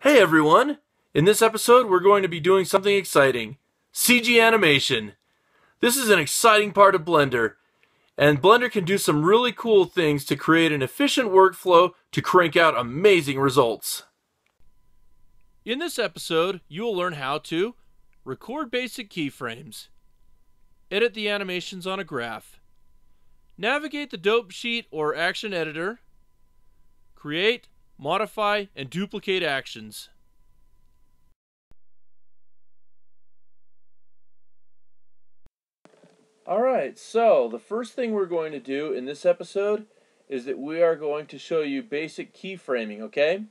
Hey everyone! In this episode we're going to be doing something exciting. CG animation. This is an exciting part of Blender, and Blender can do some really cool things to create an efficient workflow to crank out amazing results. In this episode you will learn how to record basic keyframes, edit the animations on a graph, navigate the dope sheet or action editor, create, modify, and duplicate actions. Alright, so the first thing we're going to do in this episode is that we are going to show you basic keyframing, okay?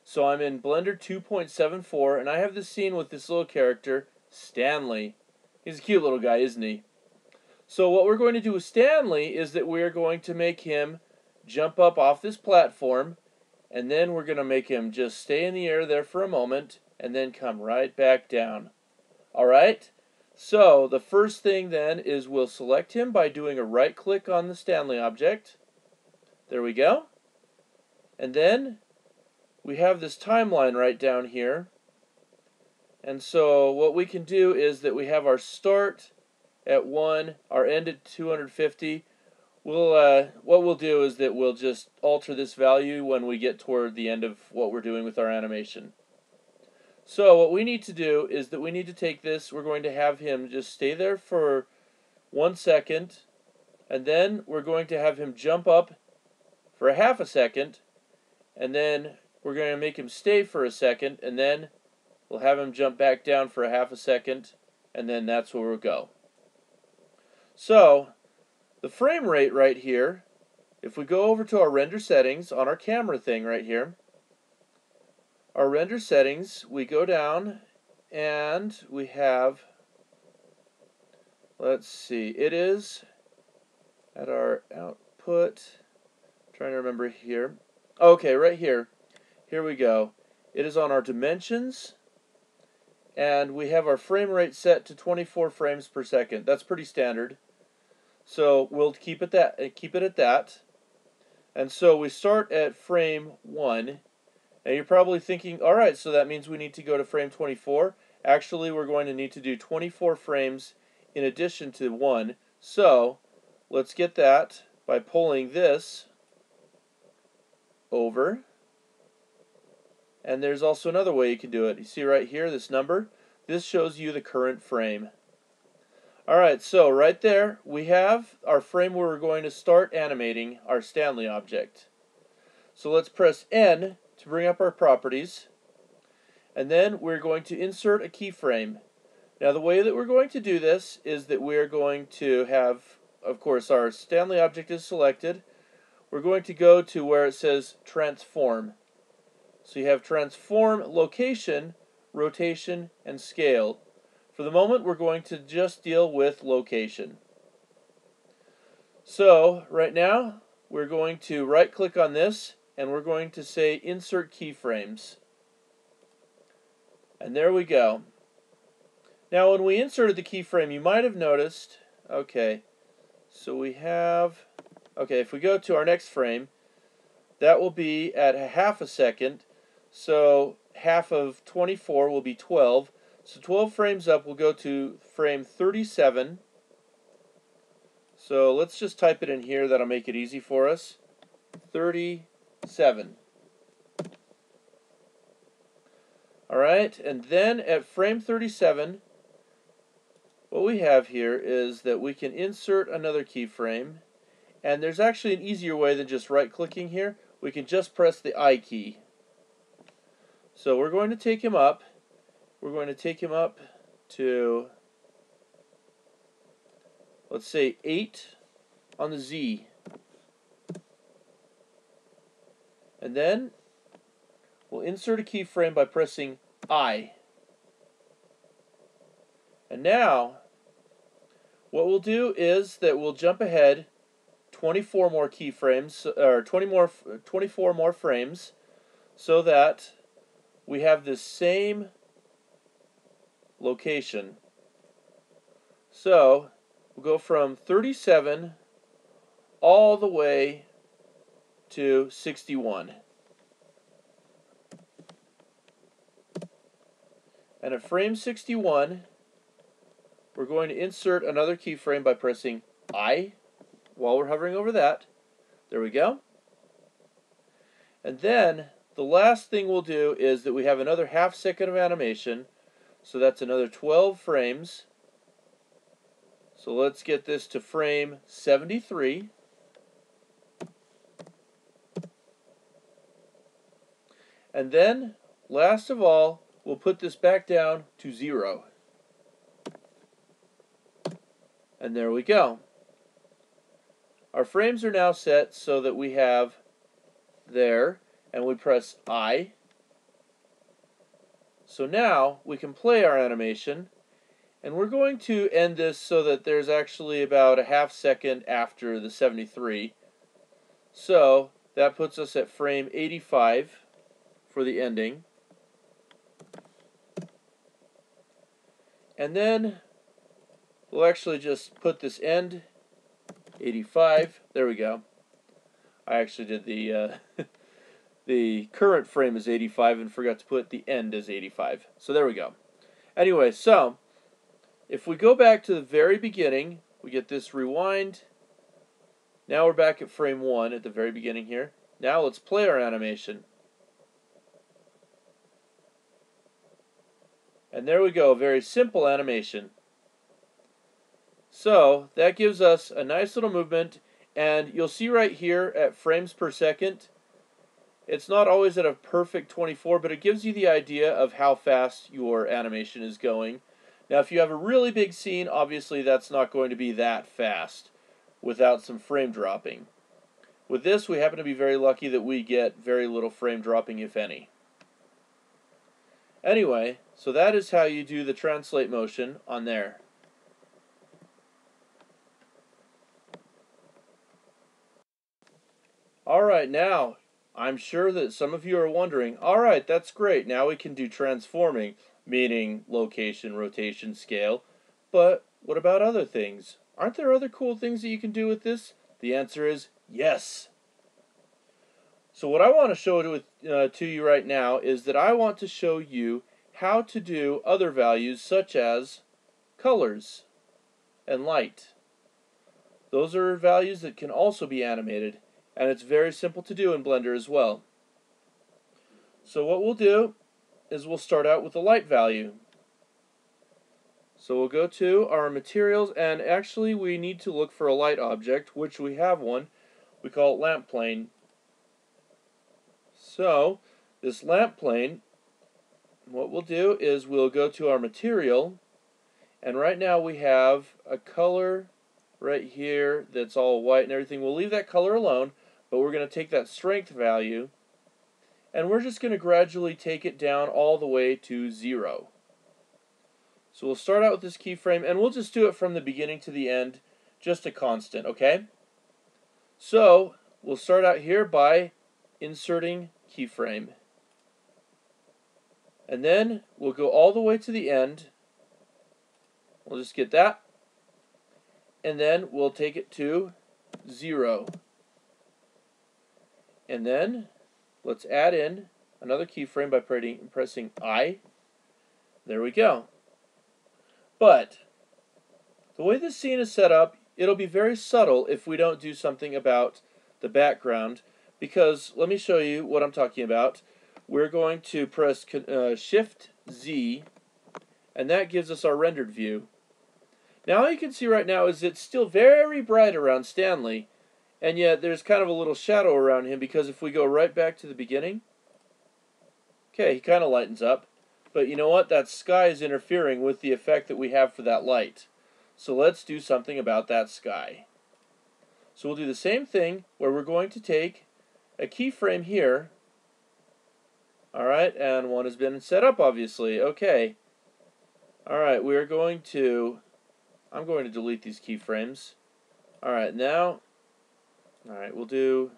So I'm in Blender 2.74 and I have this scene with this little character, Stanley. He's a cute little guy, isn't he? So what we're going to do with Stanley is that we're going to make him jump up off this platform, and then we're going to make him just stay in the air there for a moment and then come right back down. Alright? So the first thing then is we'll select him by doing a right click on the Stanley object. There we go. And then we have this timeline right down here. And so what we can do is that we have our start at 1, our end at 250. What we'll do is that we'll just alter this value when we get toward the end of what we're doing with our animation. So what we need to do is that we need to take this, we're going to have him just stay there for 1 second, and then we're going to have him jump up for a half a second, and then we're going to make him stay for a second, and then we'll have him jump back down for a half a second, and then that's where we'll go. So the frame rate right here, if we go over to our render settings on our camera thing right here, our render settings, we go down and we have, let's see, it is at our output, trying to remember here. Okay, right here. Here we go. It is on our dimensions, and we have our frame rate set to 24 frames per second. That's pretty standard. So we'll keep it at that. And so we start at frame 1. Now you're probably thinking, alright, so that means we need to go to frame 24. Actually, we're going to need to do 24 frames in addition to 1. So let's get that by pulling this over. And there's also another way you can do it. You see right here, this number? This shows you the current frame. Alright, so right there we have our frame where we're going to start animating our Stanley object. So let's press N to bring up our properties, and then we're going to insert a keyframe. Now the way that we're going to do this is that we're going to have, of course, our Stanley object is selected. We're going to go to where it says transform. So you have transform, location, rotation, and scale. For the moment we're going to just deal with location. So right now we're going to right click on this and we're going to say insert keyframes. And there we go. Now when we inserted the keyframe, you might have noticed, okay, so we have, okay, if we go to our next frame, that will be at a half a second, so half of 24 will be 12, so 12 frames up we'll go to frame 37. So let's just type it in here, that'll make it easy for us. 37. Alright, and then at frame 37, what we have here is that we can insert another keyframe, and there's actually an easier way than just right clicking here. We can just press the I key. So we're going to take him up. We're going to take him up to, let's say 8 on the Z. And then we'll insert a keyframe by pressing I. And now what we'll do is that we'll jump ahead 24 more keyframes, or 24 more frames, so that we have this same location. So we'll go from 37 all the way to 61. And at frame 61, we're going to insert another keyframe by pressing I while we're hovering over that. There we go. And then the last thing we'll do is that we have another half second of animation. So that's another 12 frames. So let's get this to frame 73. And then, last of all, we'll put this back down to 0. And there we go. Our frames are now set so that we have there, and we press I. So now we can play our animation, and we're going to end this so that there's actually about a half second after the 73. So that puts us at frame 85 for the ending. And then we'll actually just put this end 85. There we go. I actually did the the current frame is 85 and forgot to put the end as 85. So there we go. Anyway, so if we go back to the very beginning, we get this rewind. Now we're back at frame 1 at the very beginning here. Now let's play our animation. And there we go, a very simple animation. So that gives us a nice little movement, and you'll see right here at frames per second, it's not always at a perfect 24, but it gives you the idea of how fast your animation is going. Now if you have a really big scene, obviously that's not going to be that fast without some frame dropping. With this, we happen to be very lucky that we get very little frame dropping, if any. Anyway, so that is how you do the translate motion on there. Alright, now, I'm sure that some of you are wondering, alright, that's great, now we can do transforming, meaning location, rotation, scale, but what about other things? Aren't there other cool things that you can do with this? The answer is yes. So what I want to show to you right now is that I want to show you how to do other values such as colors and light. Those are values that can also be animated, and it's very simple to do in Blender as well. So what we'll do is we'll start out with a light value. So we'll go to our materials, and actually we need to look for a light object, which we have one. We call it lamp plane. So this lamp plane, what we'll do is we'll go to our material, and right now we have a color right here that's all white and everything. We'll leave that color alone, but we're going to take that strength value and we're just going to gradually take it down all the way to 0. So we'll start out with this keyframe, and we'll just do it from the beginning to the end, just a constant, okay? So we'll start out here by inserting keyframe. And then we'll go all the way to the end. We'll just get that. And then we'll take it to 0. And then let's add in another keyframe by pressing I. There we go. But the way this scene is set up, it'll be very subtle if we don't do something about the background, because let me show you what I'm talking about. We're going to press Shift Z, and that gives us our rendered view. Now all you can see right now is it's still very bright around Stanley, and yet there's kind of a little shadow around him, because if we go right back to the beginning, okay, he kind of lightens up. But you know what? That sky is interfering with the effect that we have for that light. So let's do something about that sky. So we'll do the same thing where we're going to take a keyframe here. Alright, and one has been set up obviously. Okay. Alright, I'm going to delete these keyframes. Alright, now, we'll do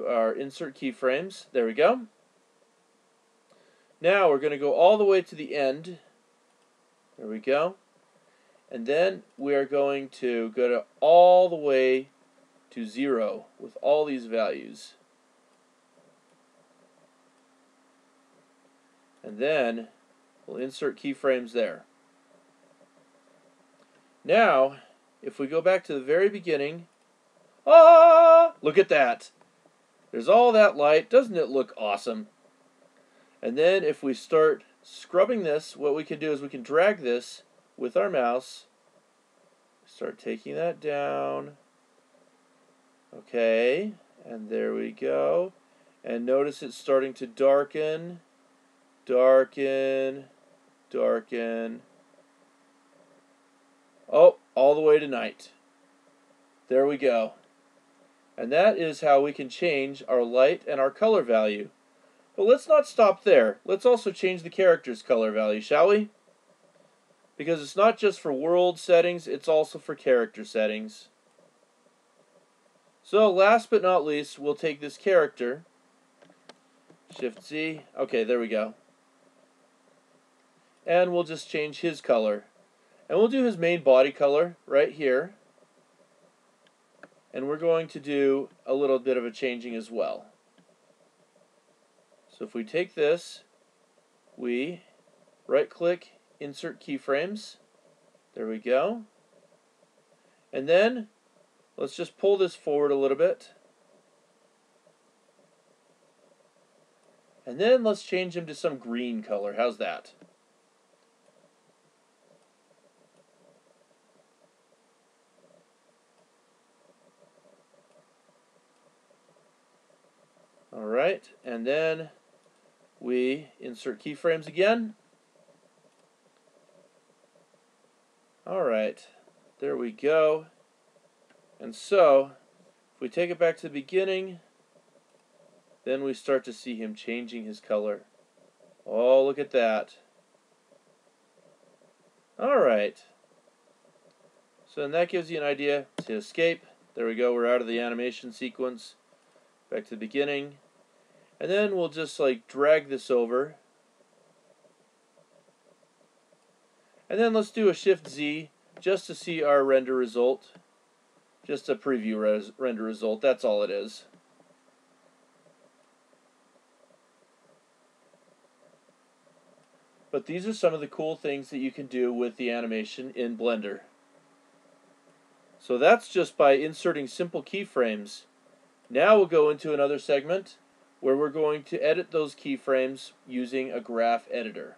our insert keyframes. There we go. Now we're going to go all the way to the end. There we go. And then we are going to go to all the way to 0 with all these values. And then we'll insert keyframes there. Now, if we go back to the very beginning, look at that. There's all that light. Doesn't it look awesome? And then if we start scrubbing this, what we can do is we can drag this with our mouse. Start taking that down. Okay, and there we go. And notice it's starting to darken, darken, darken. Oh, all the way to night. There we go. And that is how we can change our light and our color value. But let's not stop there. Let's also change the character's color value, shall we? Because it's not just for world settings, it's also for character settings. So last but not least, we'll take this character, Shift Z, okay, there we go. And we'll just change his color. And we'll do his main body color right here. And we're going to do a little bit of a changing as well. So if we take this, we right-click, insert keyframes. There we go. And then let's just pull this forward a little bit. And then let's change him to some green color. How's that? Alright, and then we insert keyframes again. Alright, there we go. And so, if we take it back to the beginning, then we start to see him changing his color. Oh, look at that. Alright. So then that gives you an idea to escape. There we go, we're out of the animation sequence. Back to the beginning. And then we'll just like drag this over. And then let's do a Shift Z just to see our render result. Just a preview render result, that's all it is. But these are some of the cool things that you can do with the animation in Blender. So that's just by inserting simple keyframes. Now we'll go into another segment where we're going to edit those keyframes using a graph editor.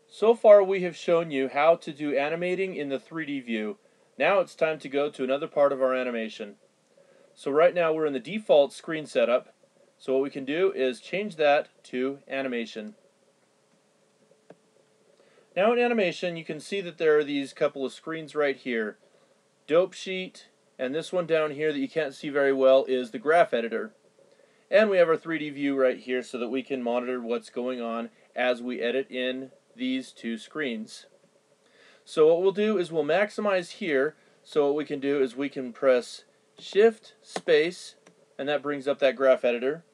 So far we have shown you how to do animating in the 3D view. Now it's time to go to another part of our animation. So right now we're in the default screen setup. So what we can do is change that to animation. Now in animation you can see that there are these couple of screens right here. Dope Sheet, and this one down here that you can't see very well is the graph editor. And we have our 3D view right here so that we can monitor what's going on as we edit in these two screens. So what we'll do is we'll maximize here. So what we can do is we can press Shift Space, and that brings up that graph editor.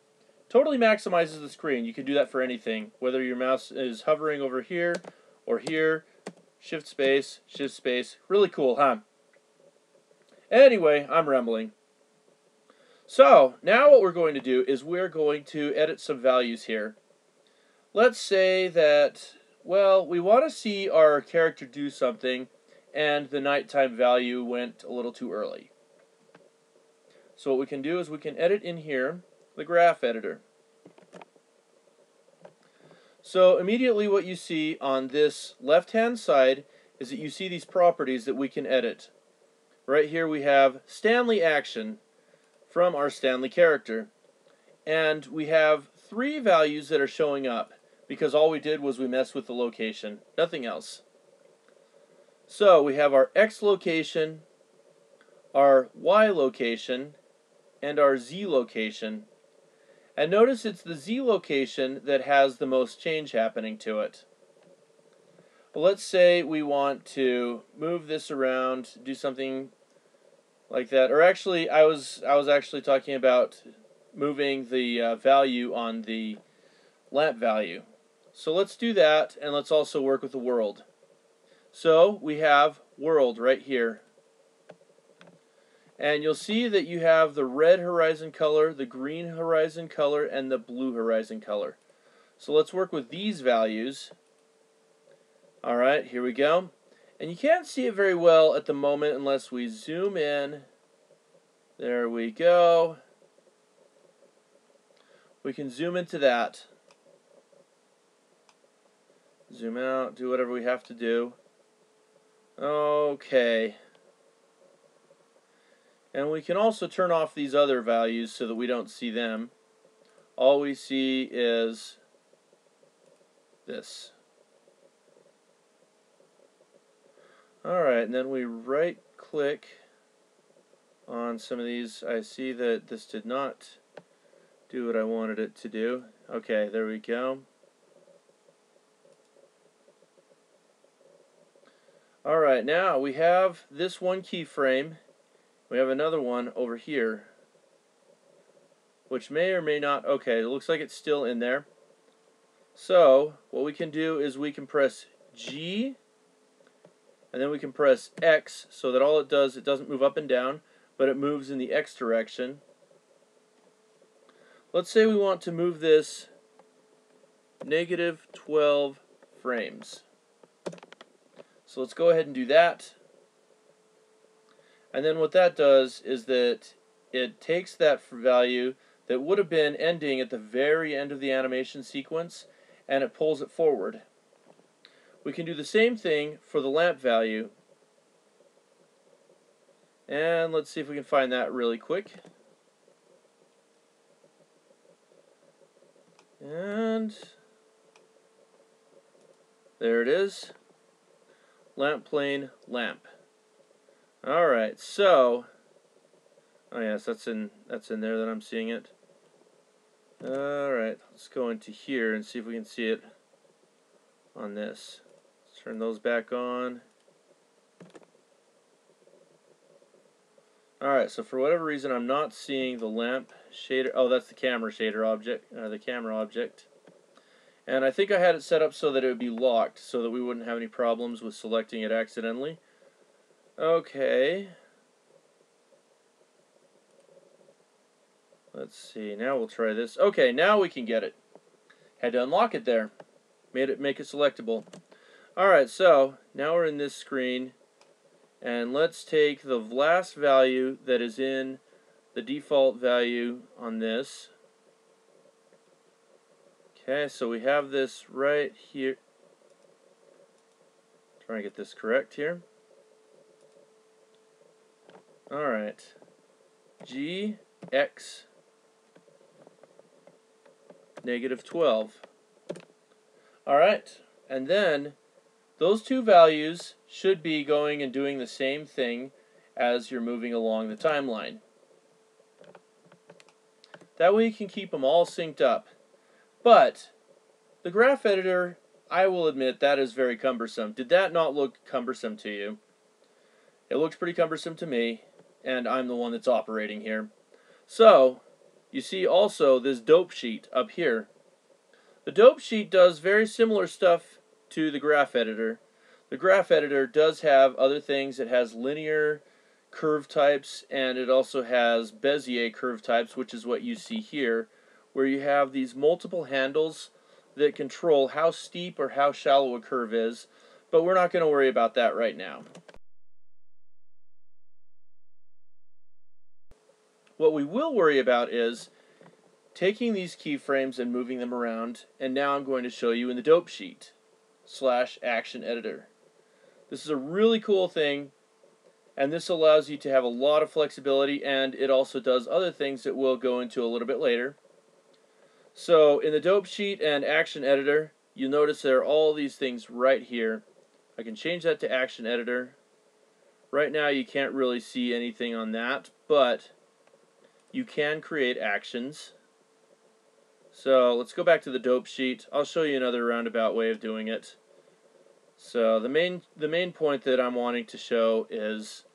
Totally maximizes the screen. You can do that for anything, whether your mouse is hovering over here or here. Shift Space, Shift Space. Really cool, huh? Anyway, I'm rambling. So, now what we're going to do is we're going to edit some values here. Let's say that, well, we want to see our character do something and the nighttime value went a little too early. So what we can do is we can edit in here the graph editor. So immediately what you see on this left-hand side is that you see these properties that we can edit. Right here we have Stanley action from our Stanley character. And we have 3 values that are showing up because all we did was we messed with the location, nothing else. So we have our X location, our Y location, and our Z location. And notice it's the Z location that has the most change happening to it. But let's say we want to move this around, do something like that. Or actually, I was actually talking about moving the value on the lamp value. So let's do that, and let's also work with the world. So we have world right here. And you'll see that you have the red horizon color, the green horizon color, and the blue horizon color. So let's work with these values. Alright, here we go. And you can't see it very well at the moment unless we zoom in. There we go. We can zoom into that. Zoom out, do whatever we have to do. Okay. And we can also turn off these other values so that we don't see them. All we see is this. Alright, and then we right click on some of these. I see that this did not do what I wanted it to do. Okay, there we go. Alright, now we have this one keyframe. We have another one over here, which may or may not, okay, it looks like it's still in there. So, what we can do is we can press G, and then we can press X, so that all it does, it doesn't move up and down, but it moves in the X direction. Let's say we want to move this -12 frames. So let's go ahead and do that. And then what that does is that it takes that value that would have been ending at the very end of the animation sequence, and it pulls it forward. We can do the same thing for the lamp value. And let's see if we can find that really quick. And there it is. Lamp plane lamp. Alright, so oh yes, that's in there that I'm seeing it. Alright, let's go into here and see if we can see it on this. Let's turn those back on. Alright, so for whatever reason I'm not seeing the lamp shader. Oh, that's the camera shader object, the camera object. And I think I had it set up so that it would be locked, so that we wouldn't have any problems with selecting it accidentally. Okay. Let's see, now we'll try this. Okay, now we can get it. Had to unlock it there. Make it selectable. Alright, so now we're in this screen, and let's take the last value that is in the default value on this. Okay, so we have this right here. Try and get this correct here. Alright. GX -12. Alright, and then those two values should be going and doing the same thing as you're moving along the timeline. That way you can keep them all synced up. But the graph editor, I will admit, that is very cumbersome. Did that not look cumbersome to you? It looks pretty cumbersome to me, and I'm the one that's operating here. So, you see also this dope sheet up here. The dope sheet does very similar stuff to the graph editor. The graph editor does have other things. It has linear curve types, and it also has Bezier curve types, which is what you see here, where you have these multiple handles that control how steep or how shallow a curve is, but we're not going to worry about that right now. What we will worry about is taking these keyframes and moving them around, and now I'm going to show you in the dope sheet / action editor. This is a really cool thing, and this allows you to have a lot of flexibility, and it also does other things that we'll go into a little bit later. So in the dope sheet and action editor, you'll notice there are all these things right here. I can change that to action editor. Right now you can't really see anything on that, but you can create actions. So let's go back to the dope sheet. I'll show you another roundabout way of doing it. So the main point that I'm wanting to show is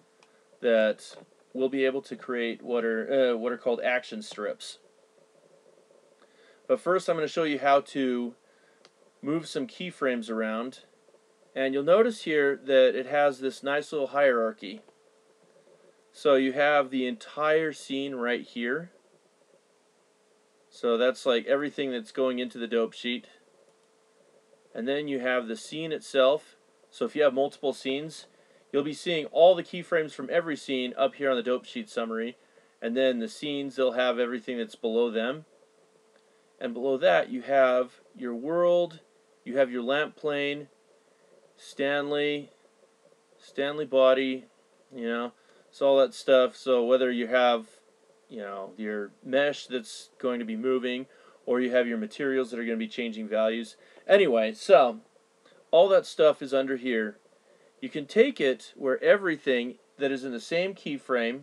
that we'll be able to create what are called action strips. But first I'm going to show you how to move some keyframes around. And you'll notice here that it has this nice little hierarchy. So you have the entire scene right here. So that's like everything that's going into the dope sheet. And then you have the scene itself. So if you have multiple scenes, you'll be seeing all the keyframes from every scene up here on the dope sheet summary. And then the scenes, they'll have everything that's below them. And below that, you have your world, you have your lamp plane, Stanley body, so all that stuff. So whether you have, your mesh that's going to be moving, or you have your materials that are going to be changing values. Anyway, so all that stuff is under here. You can take it where everything that is in the same keyframe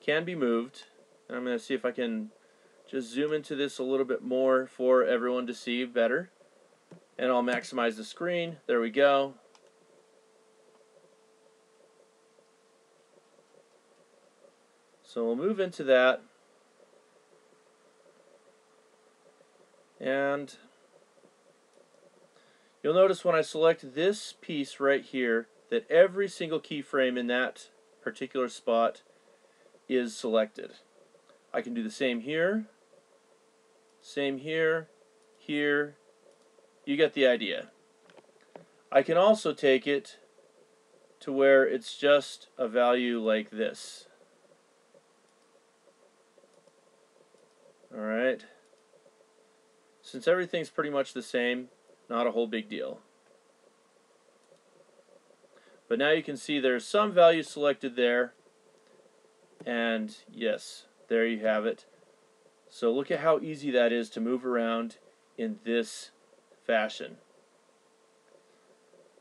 can be moved. And I'm going to see if I can just zoom into this a little bit more for everyone to see better. And I'll maximize the screen. There we go. So we'll move into that. And you'll notice when I select this piece right here that every single keyframe in that particular spot is selected. I can do the same here, here. You get the idea. I can also take it to where it's just a value like this. Alright. Since everything's pretty much the same, not a whole big deal. But now you can see there's some value selected there. And yes, there you have it. So look at how easy that is to move around in this fashion.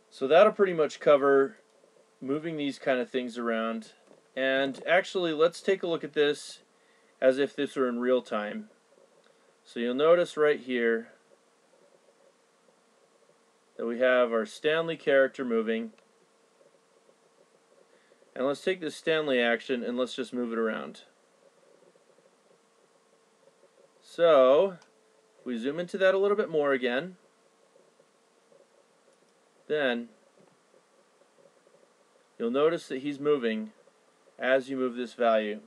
So that'll pretty much cover moving these kind of things around. And actually, let's take a look at this as if this were in real time. So you'll notice right here that we have our Stanley character moving. And let's take this Stanley action and let's just move it around. So, if we zoom into that a little bit more again, then you'll notice that he's moving as you move this value.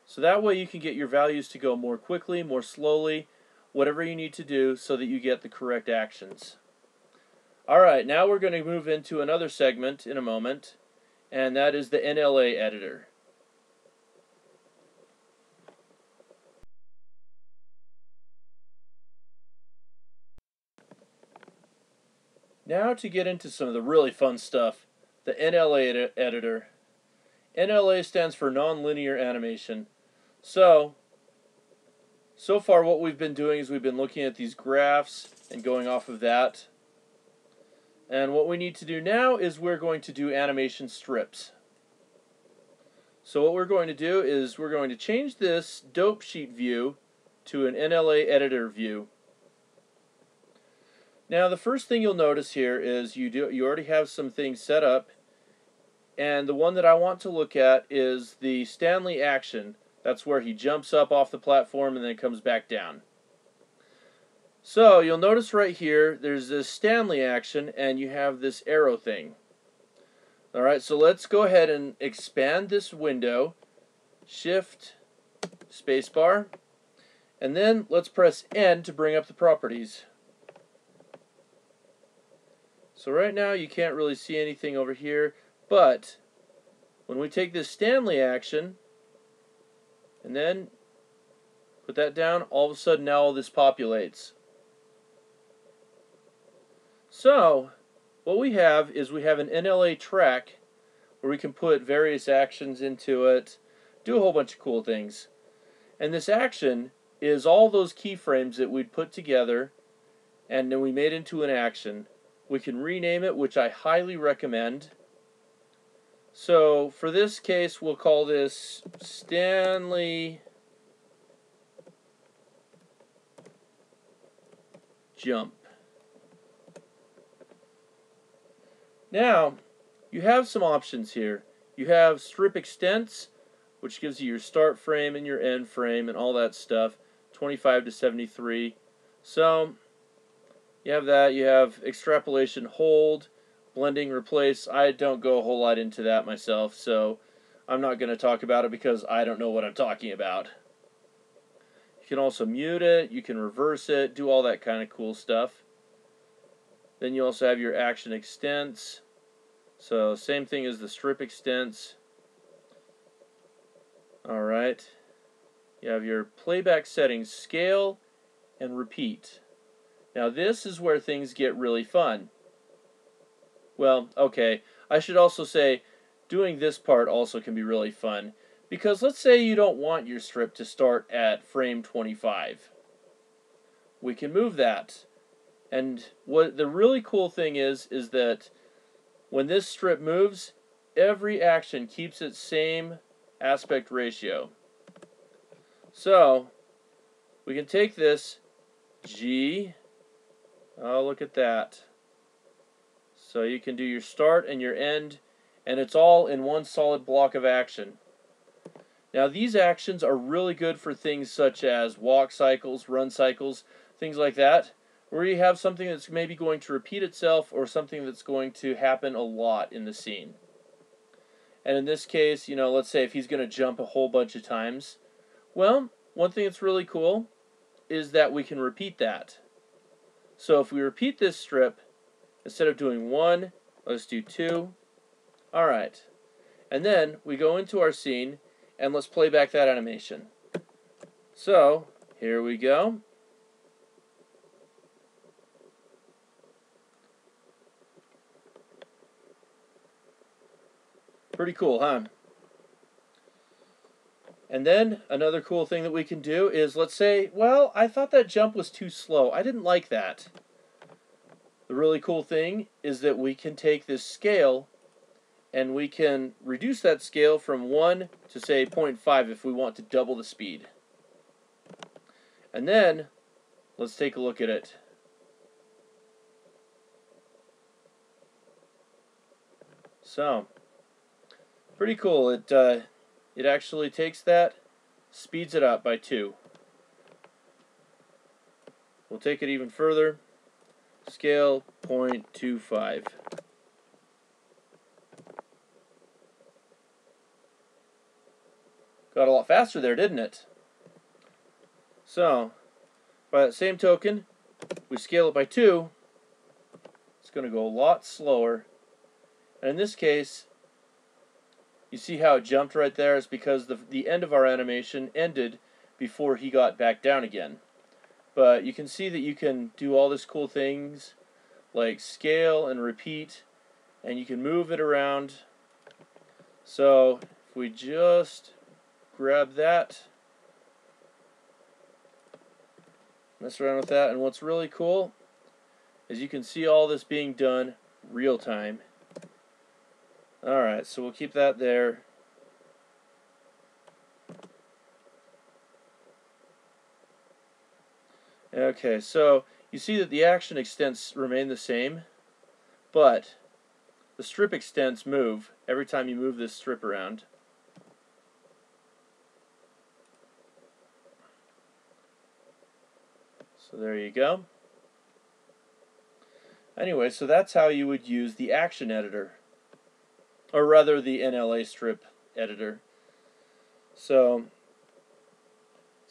So that way you can get your values to go more quickly, more slowly, whatever you need to do so that you get the correct actions. Alright, now we're going to move into another segment in a moment, and that is the NLA editor. Now to get into some of the really fun stuff, the NLA editor. NLA stands for nonlinear animation. So far what we've been doing is we've been looking at these graphs and going off of that. And what we need to do now is we're going to do animation strips. So what we're going to do is we're going to change this dope sheet view to an NLA editor view. Now the first thing you'll notice here is you already have some things set up, and the one that I want to look at is the Stanley action. That's where he jumps up off the platform and then comes back down. So you'll notice right here there's this Stanley action and you have this arrow thing. Alright, so let's go ahead and expand this window, Shift spacebar, and then let's press N to bring up the properties. So right now you can't really see anything over here, but when we take this Stanley action and then put that down, all of a sudden now all this populates. So what we have is we have an NLA track where we can put various actions into it, do a whole bunch of cool things. And this action is all those keyframes that we'd put together and then we made into an action. We can rename it, which I highly recommend. So for this case, we'll call this Stanley Jump. Now, you have some options here. You have strip extents, which gives you your start frame and your end frame and all that stuff, 25 to 73. So you have that. You have extrapolation hold, blending, replace, I don't go a whole lot into that myself, so I'm not going to talk about it because I don't know what I'm talking about. You can also mute it, you can reverse it, do all that kind of cool stuff. Then you also have your action extents. So same thing as the strip extents. Alright. You have your playback settings, scale and repeat. Now this is where things get really fun. Well, okay, I should also say doing this part also can be really fun, because let's say you don't want your strip to start at frame 25. We can move that. And what the really cool thing is that when this strip moves, every action keeps its same aspect ratio. So we can take this G, oh look at that. So you can do your start and your end, and it's all in one solid block of action. Now these actions are really good for things such as walk cycles, run cycles, things like that, where you have something that's maybe going to repeat itself or something that's going to happen a lot in the scene. And in this case, you know, let's say if he's going to jump a whole bunch of times, well, one thing that's really cool is that we can repeat that. So if we repeat this strip, instead of doing 1, let's do 2. Alright. And then we go into our scene and let's play back that animation. So, here we go. Pretty cool, huh? And then another cool thing that we can do is, let's say, well, I thought that jump was too slow. I didn't like that. The really cool thing is that we can take this scale and we can reduce that scale from 1 to say 0.5 if we want to double the speed. And then let's take a look at it. So pretty cool. It actually takes that, speeds it up by 2. We'll take it even further. Scale 0.25. Got a lot faster there, didn't it? So, by that same token, we scale it by 2. It's going to go a lot slower. And in this case, you see how it jumped right there? It's because the end of our animation ended before he got back down again. But you can see that you can do all these cool things like scale and repeat, and you can move it around. So if we just grab that, mess around with that, and what's really cool is you can see all this being done real time. Alright, so we'll keep that there. Okay, so you see that the action extents remain the same, but the strip extents move every time you move this strip around. So there you go. Anyway, so that's how you would use the action editor, or rather the NLA strip editor. So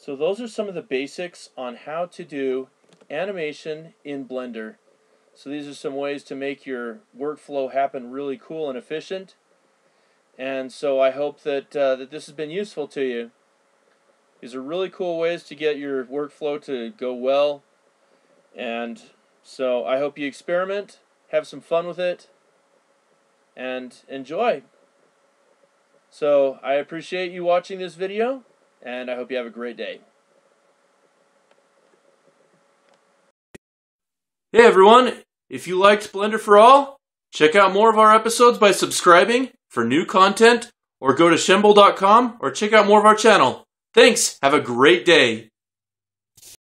those are some of the basics on how to do animation in Blender. So these are some ways to make your workflow happen really cool and efficient. And so I hope that that this has been useful to you. These are really cool ways to get your workflow to go well. And so I hope you experiment, have some fun with it, and enjoy. So I appreciate you watching this video, and I hope you have a great day. Hey everyone, if you liked Blender for All, check out more of our episodes by subscribing for new content, or go to shemble.com or check out more of our channel. Thanks, have a great day.